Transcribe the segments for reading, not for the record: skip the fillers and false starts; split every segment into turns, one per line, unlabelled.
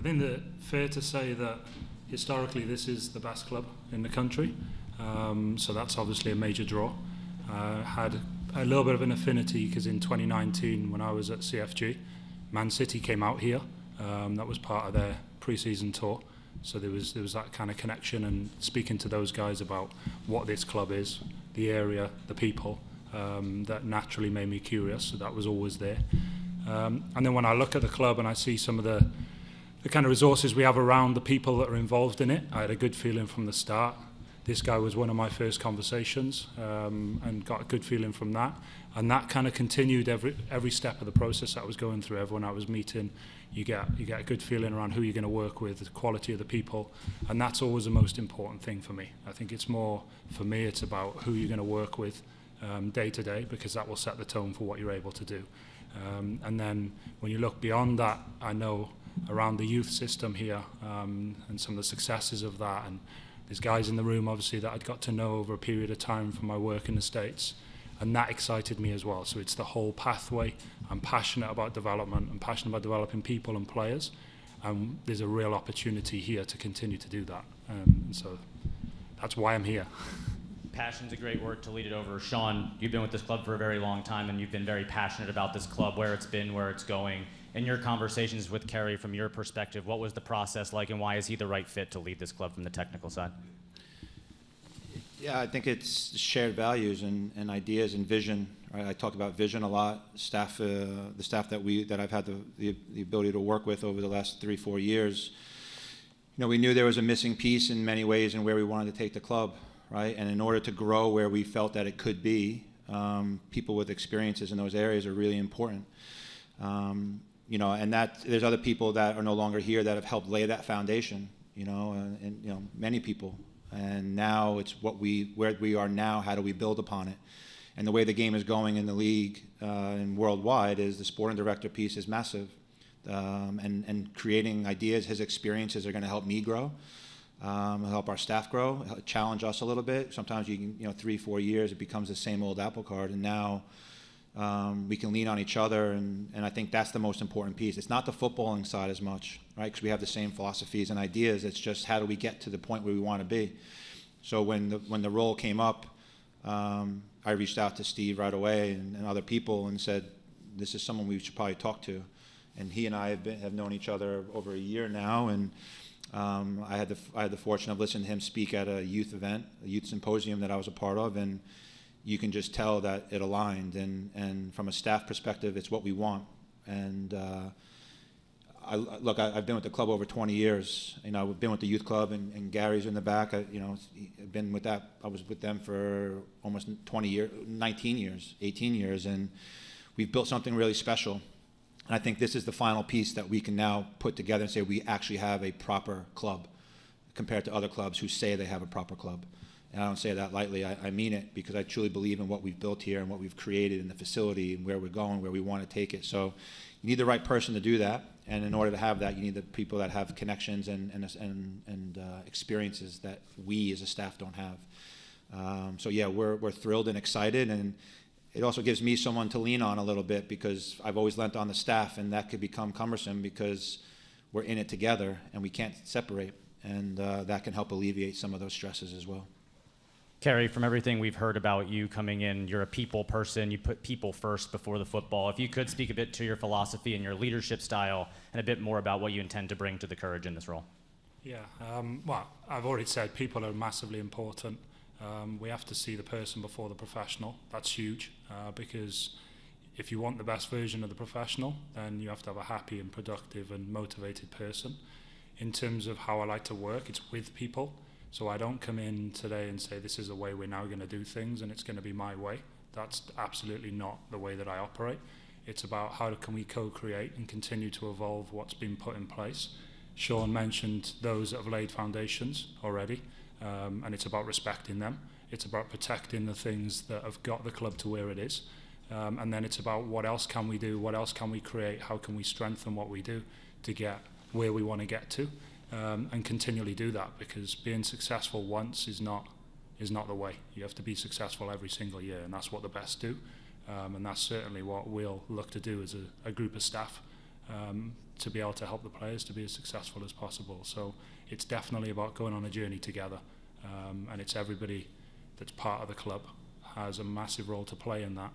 think that fair to say that historically this is the best club in the country, so that's obviously a major draw. Had a little bit of an affinity because in 2019 when I was at CFG, Man City came out here. That was part of their pre-season tour, so there was that kind of connection, and speaking to those guys about what this club is, the area, the people, that naturally made me curious, so that was always there. And then when I look at the club and I see some of the kind of resources we have around the people that are involved in it, I had a good feeling from the start. This guy was one of my first conversations, and got a good feeling from that. And that kind of continued every step of the process I was going through. Everyone I was meeting, you get a good feeling around who you're going to work with, the quality of the people, and that's always the most important thing for me. I think it's more, for me, it's about who you're going to work with day to day, because that will set the tone for what you're able to do. And then when you look beyond that, I know around the youth system here, and some of the successes of that, and there's guys in the room obviously that I'd got to know over a period of time from my work in the States, and that excited me as well. So it's the whole pathway. I'm passionate about development, I'm passionate about developing people and players, and there's a real opportunity here to continue to do that, so that's why I'm here.
Passion's a great word to lead it over. Sean, you've been with this club for a very long time, and you've been very passionate about this club, where it's been, where it's going. In your conversations with Ceri, from your perspective, what was the process like, and why is he the right fit to lead this club from the technical side?
Yeah, I think it's shared values and ideas and vision. Right? I talk about vision a lot. The staff that I've had the ability to work with over the last 3-4 years, we knew there was a missing piece in many ways in where we wanted to take the club. Right? And in order to grow where we felt that it could be, people with experiences in those areas are really important. And that there's other people that are no longer here that have helped lay that foundation, and many people. And now it's where we are now, how do we build upon it? And the way the game is going in the league and worldwide is the sporting director piece is massive. And creating ideas, his experiences are going to help me grow. Help our staff grow, challenge us a little bit. Sometimes you can, 3-4 years, it becomes the same old apple cart, and now we can lean on each other, and I think that's the most important piece. It's not the footballing side as much, right? Because we have the same philosophies and ideas. It's just how do we get to the point where we want to be. So when the role came up, I reached out to Steve right away and other people and said, this is someone we should probably talk to. And he and I have known each other over a year now, and I had the fortune of listening to him speak at a youth event, a youth symposium that I was a part of, and you can just tell that it aligned. And from a staff perspective, it's what we want. And I've been with the club over 20 years. I've been with the youth club, and Gary's in the back. I've been with that. I was with them for almost 20 years, 19 years, 18 years, and we've built something really special. And I think this is the final piece that we can now put together and say we actually have a proper club compared to other clubs who say they have a proper club. And I don't say that lightly. I mean it, because I truly believe in what we've built here and what we've created in the facility and where we're going, where we want to take it. So you need the right person to do that. And in order to have that, you need the people that have connections and experiences that we as a staff don't have. So yeah, we're thrilled and excited, and it also gives me someone to lean on a little bit, because I've always lent on the staff, and that could become cumbersome because we're in it together and we can't separate, and that can help alleviate some of those stresses as well.
Ceri, from everything we've heard about you coming in, you're a people person. You put people first before the football. If you could speak a bit to your philosophy and your leadership style, and a bit more about what you intend to bring to the Courage in this role.
Yeah, well, I've already said people are massively important. We have to see the person before the professional. That's huge, because if you want the best version of the professional, then you have to have a happy and productive and motivated person. In terms of how I like to work, it's with people. So I don't come in today and say this is the way we're now going to do things and it's going to be my way. That's absolutely not the way that I operate. It's about how can we co-create and continue to evolve what's been put in place. Sean mentioned those that have laid foundations already, and it's about respecting them. It's about protecting the things that have got the club to where it is. And then it's about what else can we do, what else can we create, how can we strengthen what we do to get where we want to get to, and continually do that, because being successful once is not the way. You have to be successful every single year, and that's what the best do, and that's certainly what we'll look to do as a group of staff. to be able to help the players to be as successful as possible. So it's definitely about going on a journey together, and it's everybody that's part of the club has a massive role to play in that,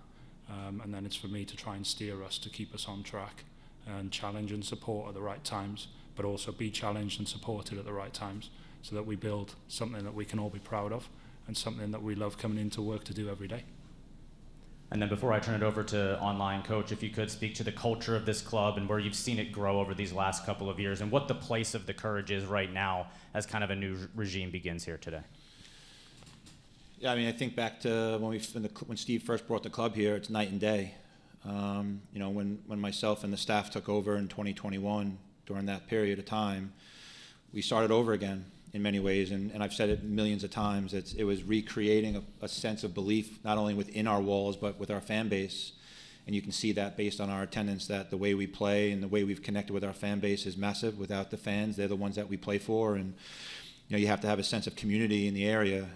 and then it's for me to try and steer us to keep us on track and challenge and support at the right times, but also be challenged and supported at the right times, so that we build something that we can all be proud of and something that we love coming into work to do every day.
And then before I turn it over to online coach, if you could speak to the culture of this club and where you've seen it grow over these last couple of years, and what the place of the Courage is right now as kind of a new regime begins here today.
Yeah, I mean, I think back to when Steve first brought the club here, it's night and day. When myself and the staff took over in 2021, during that period of time, we started over again in many ways, and I've said it millions of times. It was recreating a sense of belief, not only within our walls, but with our fan base. And you can see that based on our attendance, that the way we play and the way we've connected with our fan base is massive. Without the fans, they're the ones that we play for, and you have to have a sense of community in the area.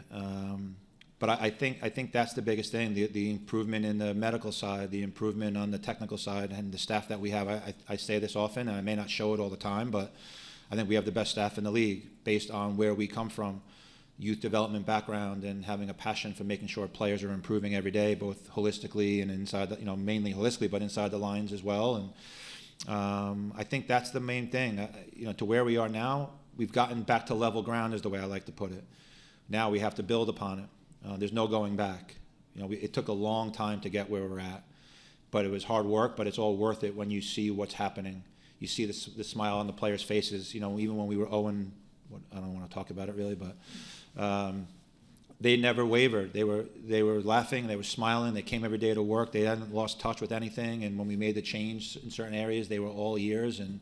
But I think that's the biggest thing, the improvement in the medical side, the improvement on the technical side, and the staff that we have. I say this often, and I may not show it all the time, but I think we have the best staff in the league based on where we come from, youth development background, and having a passion for making sure players are improving every day, both holistically and inside, mainly holistically, but inside the lines as well. And I think that's the main thing. To where we are now, we've gotten back to level ground, is the way I like to put it. Now we have to build upon it. There's no going back. It took a long time to get where we're at, but it was hard work, but it's all worth it when you see what's happening. You see the smile on the players' faces, even when we were 0-, I don't want to talk about it really, but they never wavered. They were laughing, they were smiling, they came every day to work, they hadn't lost touch with anything, and when we made the change in certain areas, they were all ears, and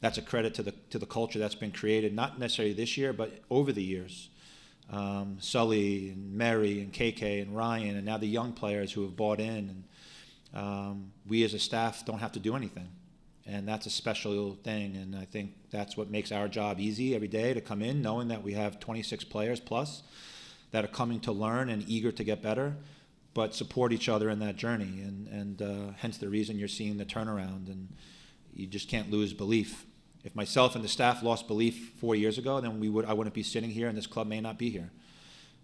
that's a credit to the culture that's been created, not necessarily this year, but over the years. Sully and Mary and KK and Ryan, and now the young players who have bought in, and we as a staff don't have to do anything. And that's a special thing, and I think that's what makes our job easy every day, to come in knowing that we have 26 players plus that are coming to learn and eager to get better, but support each other in that journey, and hence the reason you're seeing the turnaround, and you just can't lose belief. If myself and the staff lost belief 4 years ago, then I wouldn't be sitting here, and this club may not be here.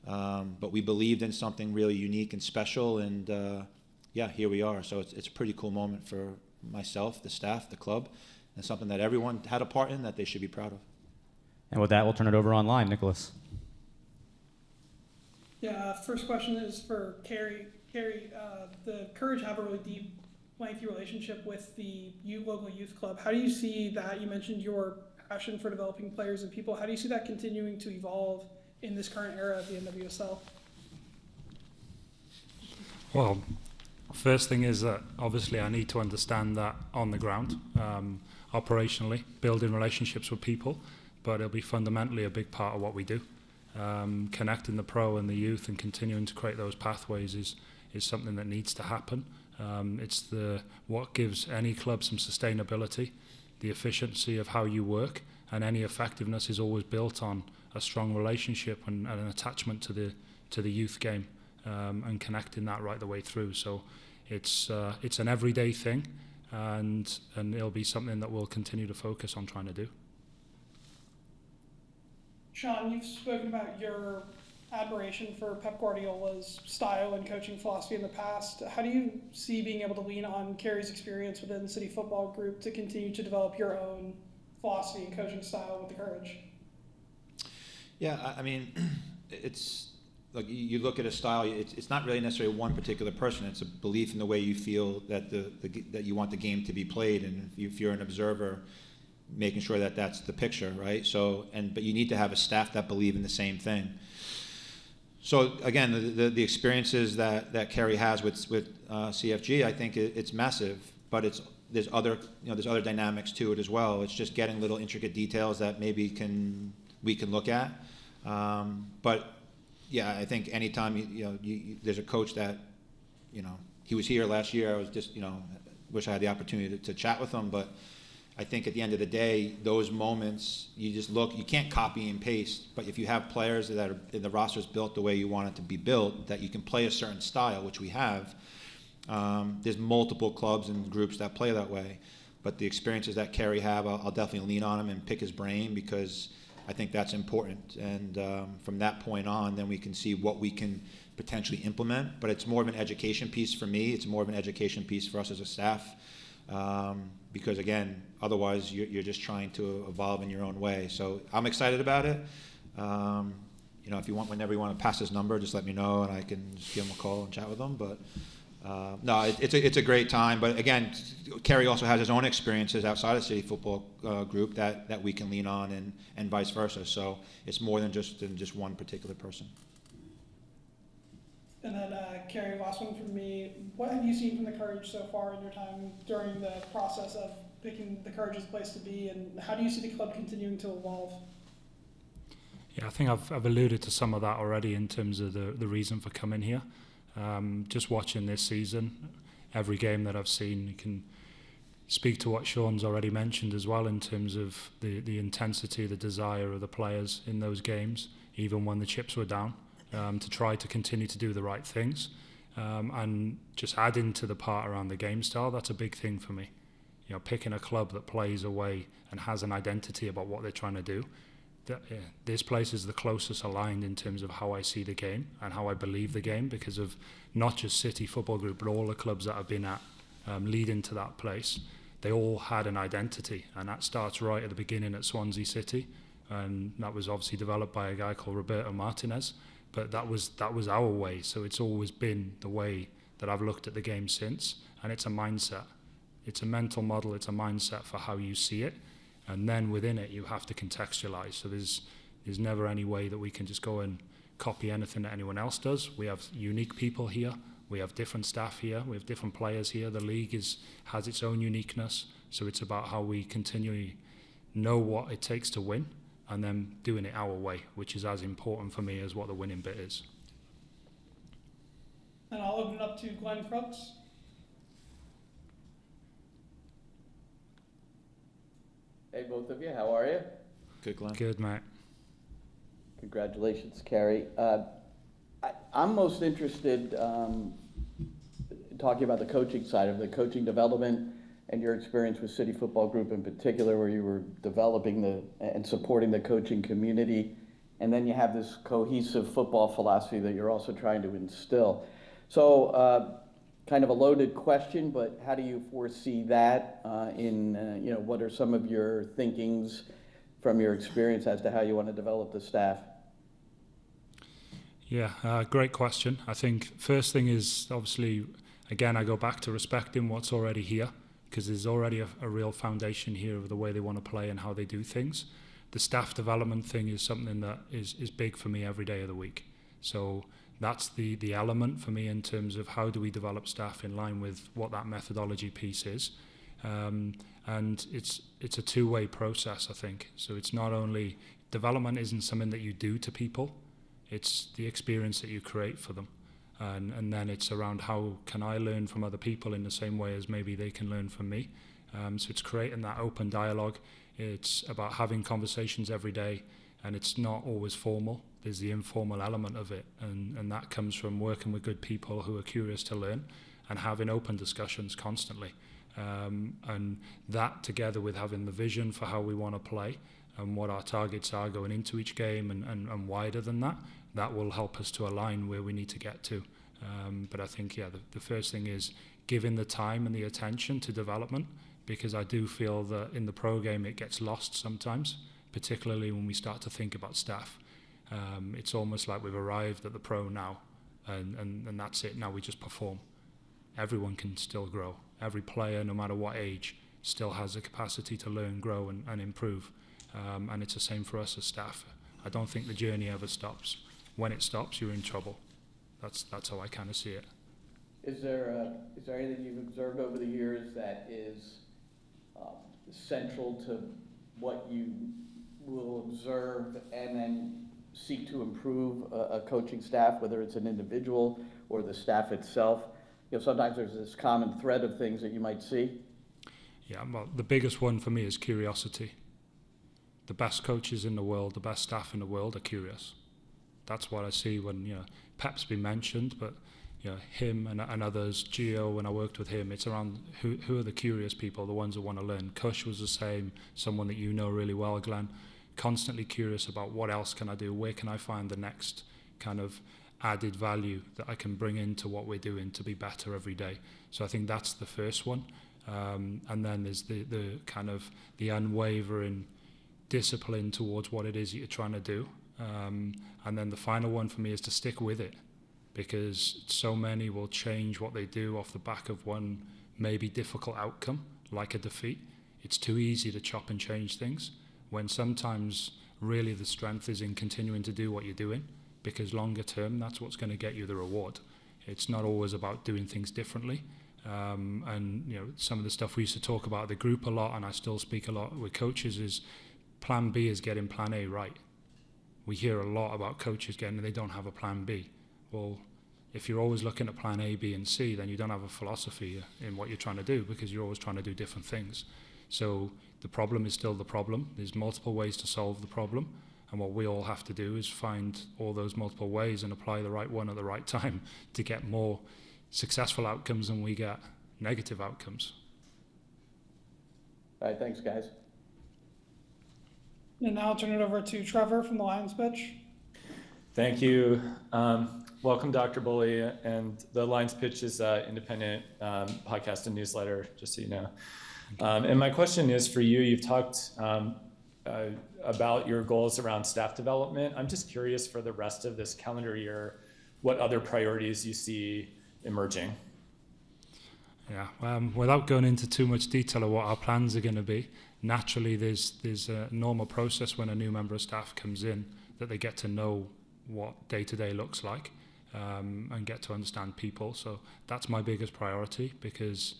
But we believed in something really unique and special, and here we are. So it's a pretty cool moment for myself, the staff, the club, and something that everyone had a part in that they should be proud of.
And with that, we'll turn it over online. Nicholas.
Yeah, first question is for Ceri. Ceri, the Courage have a really deep, lengthy relationship with the local youth club. How do you see that? You mentioned your passion for developing players and people. How do you see that continuing to evolve in this current era of the NWSL?
Well, first thing is that obviously I need to understand that on the ground, operationally, building relationships with people, but it'll be fundamentally a big part of what we do. Connecting the pro and the youth and continuing to create those pathways is something that needs to happen. It's what gives any club some sustainability, the efficiency of how you work, and any effectiveness is always built on a strong relationship and an attachment to the youth game, and connecting that right the way through. So it's an everyday thing, and it'll be something that we'll continue to focus on trying to do.
Sean, you've spoken about your admiration for Pep Guardiola's style and coaching philosophy in the past. How do you see being able to lean on Ceri's experience within the City Football Group to continue to develop your own philosophy and coaching style with the Courage?
Yeah, I mean, it's like you look at a style. It's not really necessarily one particular person. It's a belief in the way you feel that that you want the game to be played, and if you're an observer, making sure that that's the picture, right? So, but you need to have a staff that believe in the same thing. So again, the experiences that Ceri has with CFG, I think it's massive, but there's other dynamics to it as well. It's just getting little intricate details that maybe we can look at. But yeah, I think anytime there's a coach that he was here last year. I was just wish I had the opportunity to chat with him, but I think at the end of the day, those moments, you just look, you can't copy and paste, but if you have players that are in the rosters built the way you want it to be built, that you can play a certain style, which we have, there's multiple clubs and groups that play that way. but the experiences that Ceri have, I'll definitely lean on him and pick his brain, because I think that's important. And from that point on, then we can see what we can potentially implement. But it's more of an education piece for me. It's more of an education piece for us as a staff. Because again, otherwise you're just trying to evolve in your own way. So I'm excited about it. If you want, whenever you want to pass his number, just let me know and I can just give him a call and chat with him. But no, it's a great time. But again, Ceri also has his own experiences outside of City Football Group that we can lean on, and vice versa. So it's more than just one particular person.
And then, Ceri, last one from me. What have you seen from the Courage so far in your time during the process of picking the Courage's place to be, and how do you see the club continuing to evolve?
Yeah, I think I've alluded to some of that already in terms of the reason for coming here. Just watching this season, every game that I've seen, you can speak to what Sean's already mentioned as well in terms of the intensity, the desire of the players in those games, even when the chips were down. To try to continue to do the right things, and just adding to the part around the game style. That's a big thing for me. Picking a club that plays away and has an identity about what they're trying to do. This place is the closest aligned in terms of how I see the game and how I believe the game, because of not just City Football Group, but all the clubs that I've been at leading to that place. They all had an identity, and that starts right at the beginning at Swansea City, and that was obviously developed by a guy called Roberto Martinez. But that was our way. So it's always been the way that I've looked at the game since. And it's a mindset. It's a mental model. It's a mindset for how you see it. And then within it, you have to contextualize. So there's never any way that we can just go and copy anything that anyone else does. We have unique people here. We have different staff here. We have different players here. The league has its own uniqueness. So it's about how we continually know what it takes to win, and then doing it our way, which is as important for me as what the winning bit is.
And I'll open it up to Glenn Crooks.
Hey, both of you, how are you?
Good, Glenn.
Good, mate.
Congratulations, Ceri. I'm most interested in talking about the coaching side of the coaching development and your experience with City Football Group in particular, where you were developing and supporting the coaching community. And then you have this cohesive football philosophy that you're also trying to instill. So kind of a loaded question, but how do you foresee that what are some of your thinkings from your experience as to how you want to develop the staff?
Yeah, great question. I think first thing is, obviously, again, I go back to respecting what's already here, because there's already a real foundation here of the way they want to play and how they do things. The staff development thing is something that is big for me every day of the week. So that's the element for me in terms of how do we develop staff in line with what that methodology piece is. And it's a two-way process, I think. So it's not only, development isn't something that you do to people, it's the experience that you create for them. And then it's around how can I learn from other people in the same way as maybe they can learn from me. So it's creating that open dialogue. It's about having conversations every day, and it's not always formal. There's the informal element of it, and that comes from working with good people who are curious to learn and having open discussions constantly. And that together with having the vision for how we want to play and what our targets are going into each game and wider than that, that will help us to align where we need to get to. But I think, the first thing is giving the time and the attention to development, because I do feel that in the pro game it gets lost sometimes, particularly when we start to think about staff. It's almost like we've arrived at the pro now, and that's it. Now we just perform. Everyone can still grow. Every player, no matter what age, still has the capacity to learn, grow, and improve. And it's the same for us as staff. I don't think the journey ever stops. When it stops, you're in trouble. That's how I kind of see it.
Is there anything you've observed over the years that is central to what you will observe and then seek to improve a coaching staff, whether it's an individual or the staff itself? Sometimes there's this common thread of things that you might see.
Yeah, well, the biggest one for me is curiosity. The best coaches in the world, the best staff in the world are curious. That's what I see when, Pep's been mentioned, but him and others, Gio, when I worked with him, it's around who are the curious people, the ones that want to learn. Kush was the same, someone that you know really well, Glenn, constantly curious about what else can I do, where can I find the next kind of added value that I can bring into what we're doing to be better every day. So I think that's the first one. And then there's the kind of the unwavering discipline towards what it is you're trying to do. And then the final one for me is to stick with it, because so many will change what they do off the back of one maybe difficult outcome, like a defeat. It's too easy to chop and change things, when sometimes really the strength is in continuing to do what you're doing, because longer term, that's what's going to get you the reward. It's not always about doing things differently. And some of the stuff we used to talk about the group a lot, and I still speak a lot with coaches, is plan B is getting plan A right. We hear a lot about coaches they don't have a plan B. Well, if you're always looking at plan A, B, and C, then you don't have a philosophy in what you're trying to do, because you're always trying to do different things. So the problem is still the problem. There's multiple ways to solve the problem. And what we all have to do is find all those multiple ways and apply the right one at the right time to get more successful outcomes than we get negative outcomes.
All right, thanks, guys.
And now I'll turn it over to Trevor from the Lions Pitch.
Thank you. Welcome, Dr. Bowley. And the Lions Pitch is an independent podcast and newsletter, just so you know. And my question is for you. You've talked about your goals around staff development. I'm just curious, for the rest of this calendar year, what other priorities you see emerging?
Yeah, without going into too much detail of what our plans are going to be, naturally there's a normal process when a new member of staff comes in, that they get to know what day-to-day looks like, and get to understand people. So that's my biggest priority, because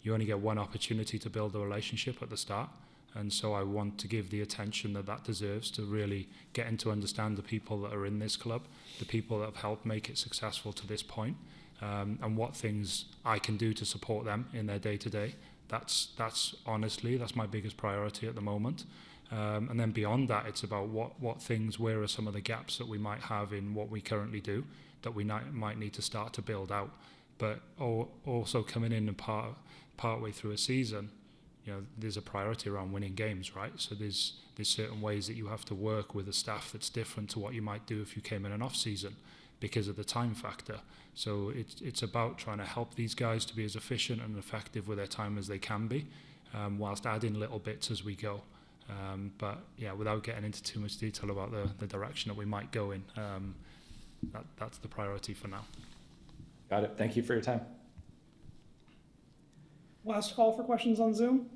you only get one opportunity to build a relationship at the start. And so I want to give the attention that deserves to really getting to understand the people that are in this club, the people that have helped make it successful to this point, and what things I can do to support them in their day-to-day. That's honestly, that's my biggest priority at the moment. And then beyond that, it's about where are some of the gaps that we might have in what we currently do that we might need to start to build out. But also coming in and partway through a season, there's a priority around winning games, right? So there's certain ways that you have to work with a staff that's different to what you might do if you came in an off season, because of the time factor. So it's about trying to help these guys to be as efficient and effective with their time as they can be, whilst adding little bits as we go. But yeah, without getting into too much detail about the direction that we might go in, that's the priority for now.
Got it. Thank you for your time.
Last call for questions on Zoom.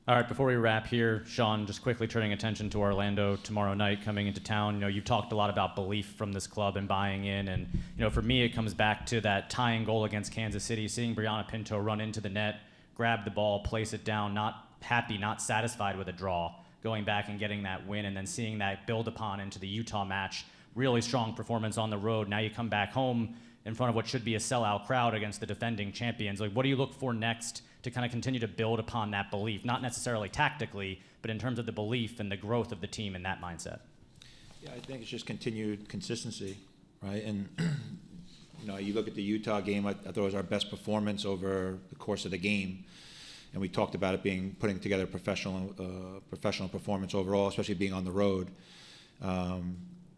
All right, before we wrap here, Sean, just quickly turning attention to Orlando tomorrow night coming into town. You've talked a lot about belief from this club and buying in. And, for me, it comes back to that tying goal against Kansas City, seeing Brianna Pinto run into the net, grab the ball, place it down, not happy, not satisfied with a draw, going back and getting that win, and then seeing that build upon into the Utah match. Really strong performance on the road. Now you come back home in front of what should be a sellout crowd against the defending champions. What do you look for next to kind of continue to build upon that belief? Not necessarily tactically, but in terms of the belief and the growth of the team in that mindset.
Yeah, I think it's just continued consistency, right? And you look at the Utah game. I thought it was our best performance over the course of the game, and we talked about it being putting together professional performance overall, especially being on the road.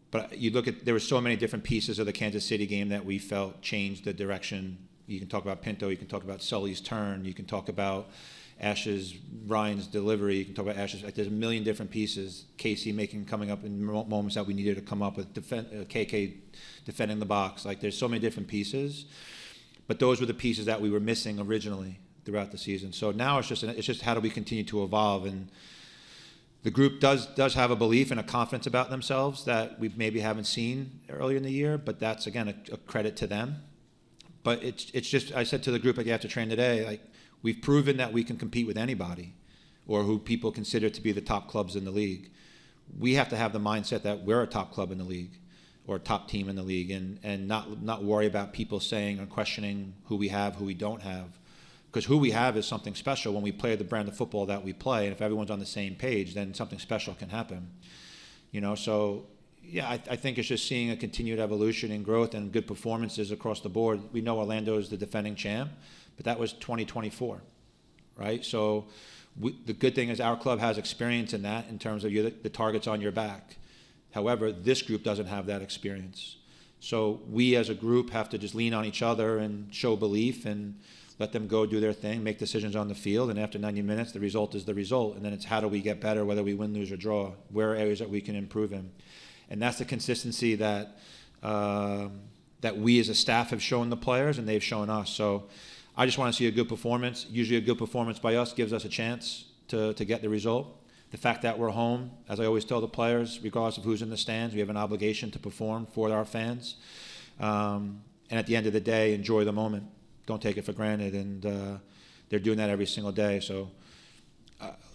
But you look at, there were so many different pieces of the Kansas City game that we felt changed the direction. You can talk about Pinto, you can talk about Sully's turn, you can talk about Ryan's delivery, you can talk about Ash's, there's a million different pieces. Casey coming up in moments that we needed to come up with, KK defending the box. There's so many different pieces, but those were the pieces that we were missing originally throughout the season. So now it's just how do we continue to evolve. And the group does have a belief and a confidence about themselves that we maybe haven't seen earlier in the year, but that's, again, a credit to them. But it's just, I said to the group after train today, we've proven that we can compete with anybody or who people consider to be the top clubs in the league. We have to have the mindset that we're a top club in the league or a top team in the league, and not worry about people saying or questioning who we have, who we don't have. Because who we have is something special when we play the brand of football that we play, and if everyone's on the same page, then something special can happen. So Yeah, I think it's just seeing a continued evolution and growth and good performances across the board. We know Orlando is the defending champ, but that was 2024, right? So the good thing is our club has experience in that in terms of the targets on your back. However, this group doesn't have that experience. So we as a group have to just lean on each other and show belief and let them go do their thing, make decisions on the field, and after 90 minutes, the result is the result. And then it's how do we get better, whether we win, lose, or draw, where are areas that we can improve in. And that's the consistency that that we as a staff have shown the players and they've shown us. So I just want to see a good performance. Usually a good performance by us gives us a chance to get the result. The fact that we're home, as I always tell the players, regardless of who's in the stands, we have an obligation to perform for our fans. And at the end of the day, enjoy the moment. Don't take it for granted. And they're doing that every single day. So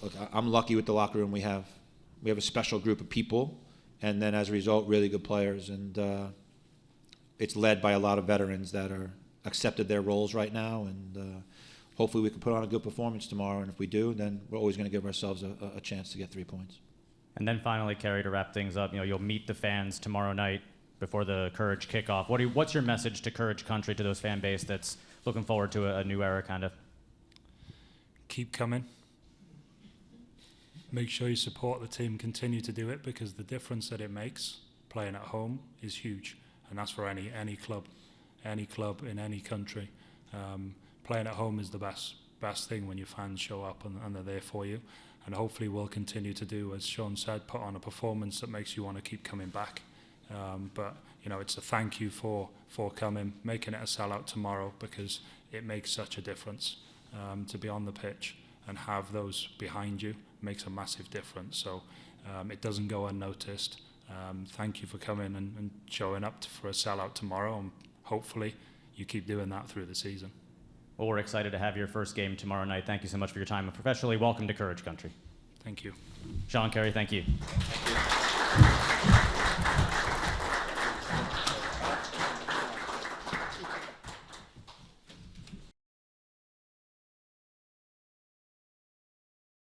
look, I'm lucky with the locker room we have. We have a special group of people. And then as a result, really good players. And it's led by a lot of veterans that are accepted their roles right now. And hopefully we can put on a good performance tomorrow. And if we do, then we're always going to give ourselves a chance to get 3 points.
And then finally, Ceri, to wrap things up, you'll meet the fans tomorrow night before the Courage kickoff. What's your message to Courage Country, to those fan base that's looking forward to a new era, kind of?
Keep coming. Make sure you support the team, continue to do it, because the difference that it makes playing at home is huge. And that's for any club in any country. Playing at home is the best thing when your fans show up and they're there for you. And hopefully we'll continue to do, as Sean said, put on a performance that makes you want to keep coming back. But it's a thank you for coming, making it a sellout tomorrow, because it makes such a difference to be on the pitch and have those behind you makes a massive difference. So it doesn't go unnoticed. Thank you for coming and showing up for a sellout tomorrow, and hopefully you keep doing that through the season.
Well, we're excited to have your first game tomorrow night. Thank you so much for your time, and professionally, welcome to Courage Country.
Thank you.
Sean, Ceri, thank you.
Thank you.